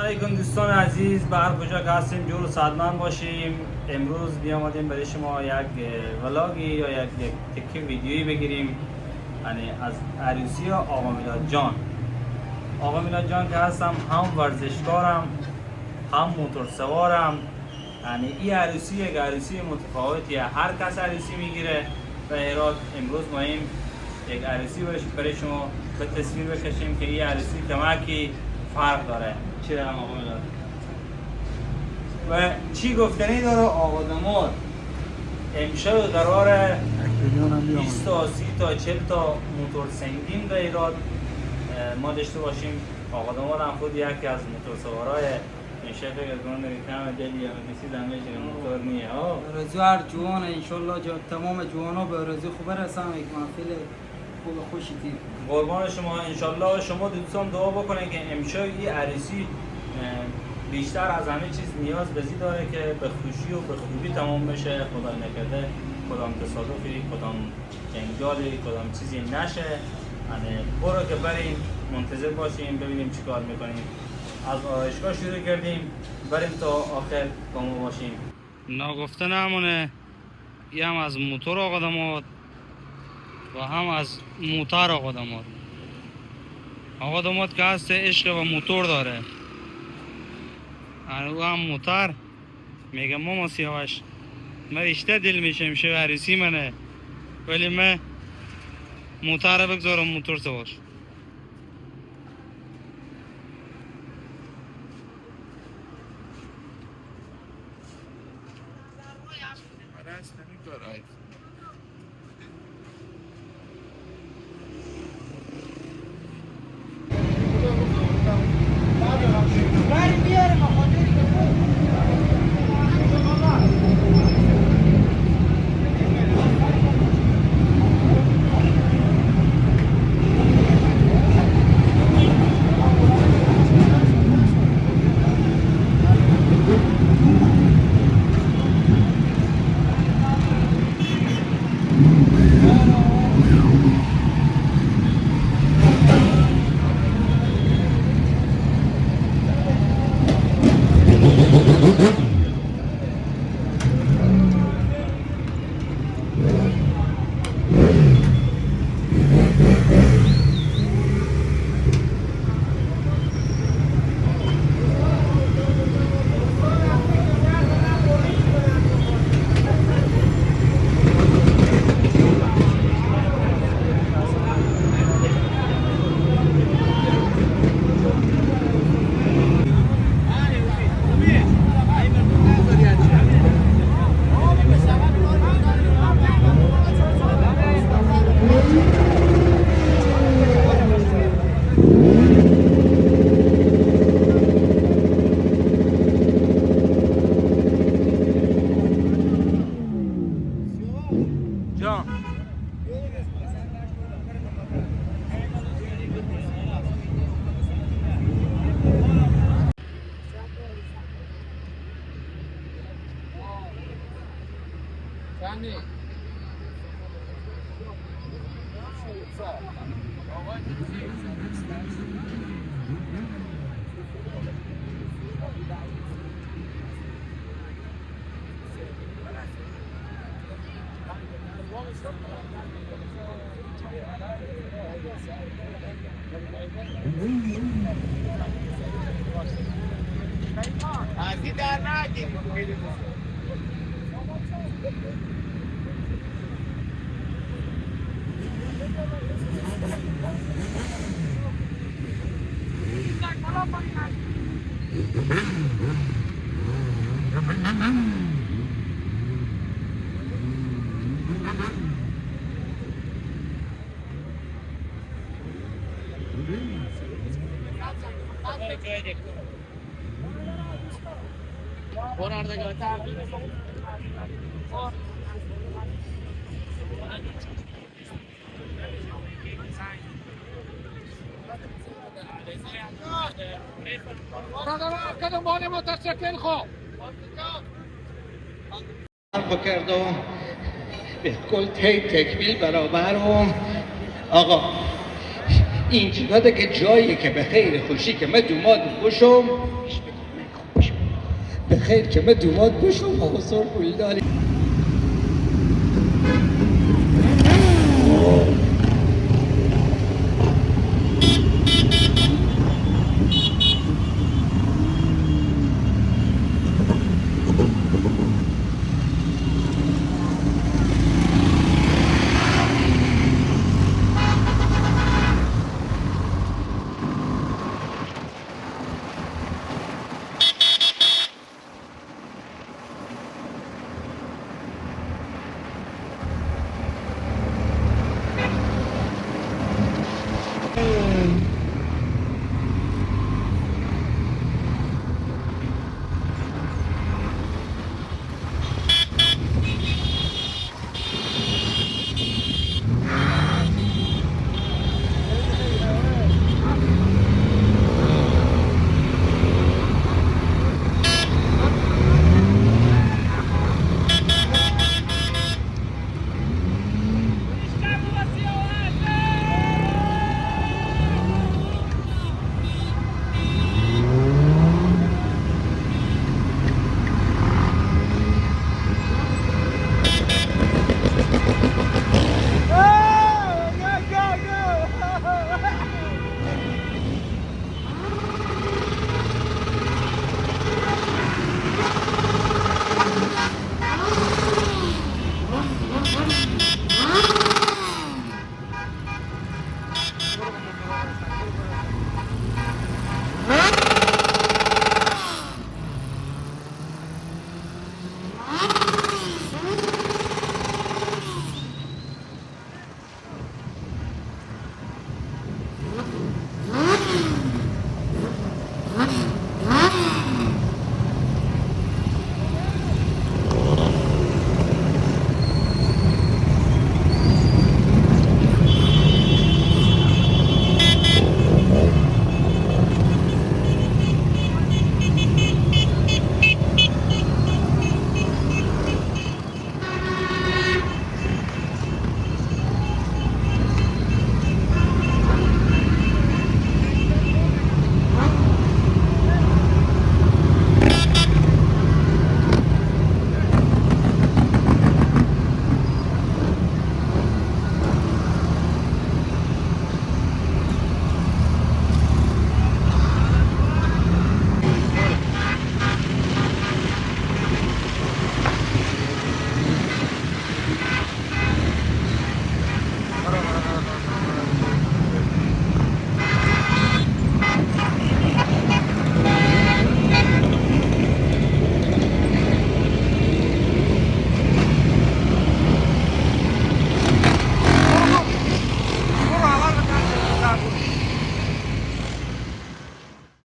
علیکم دوستان عزیز، به هر کجا که هستیم جور و سلامت باشیم. امروز بیامدیم برای شما یک ولاگی یا یک تکه ویدیویی بگیریم، یعنی از عروسی آقا میلاد جان. آقا میلاد جان که هستم، هم ورزشکارم هم موتور سوارم. یعنی این عروسی یک عروسی متفاوتیه، هر کس عروسی میگیره و هرات. امروز ما این یک عروسی برای شما به تصویر بکشیم که این عروسی کمکی فرق داره. چی دارم آقا میلاد؟ و چی گفتنی داره آقا داماد؟ امشب قراره 20 تا 30 تا 40 تا موتور سنگین به ایراد ما داشته باشیم. آقا داماد هم خود یکی از موتور سوارای میشه، فکر کنم کم دلی هم کسی زنده شده موتور نیه. رزو هر جوان انشالله تمام جوان ها به رزو خوب رسن، یک محفل خوب خوشی دید. قربان شما. انشالله شما دوستان دعا بکنین که امشب این عروسی بیشتر از همه چیز نیاز به زی داره که به خوشی و به خوبی تمام بشه. خدا نکرده کدام تصادفی، کدام جنجالی، کدام چیزی نشه. یعنی برو که بریم منتظر باشیم ببینیم چی کار میکنیم. از آرایشگاه شروع کردیم، بریم تا آخر با ما باشیم. ناگفته نمونه، یه هم از موتور آقا داماد و هم از موتر آقا داماد. آقا داماد که هست عشق و موتور داره، او هم موتر میگه ماما سیاوش من اشته دل میشم شو عروسی منه، ولی من موتر بگذارم موتور سوار. Así te arranque. دنبال متشکل خوب بکرد و به کل تکمیل برابر و آقا این چیزاده که جایی که به خیر خوشی که من دوماد خوشم به خیر که من دومات بشم و حضور پول داری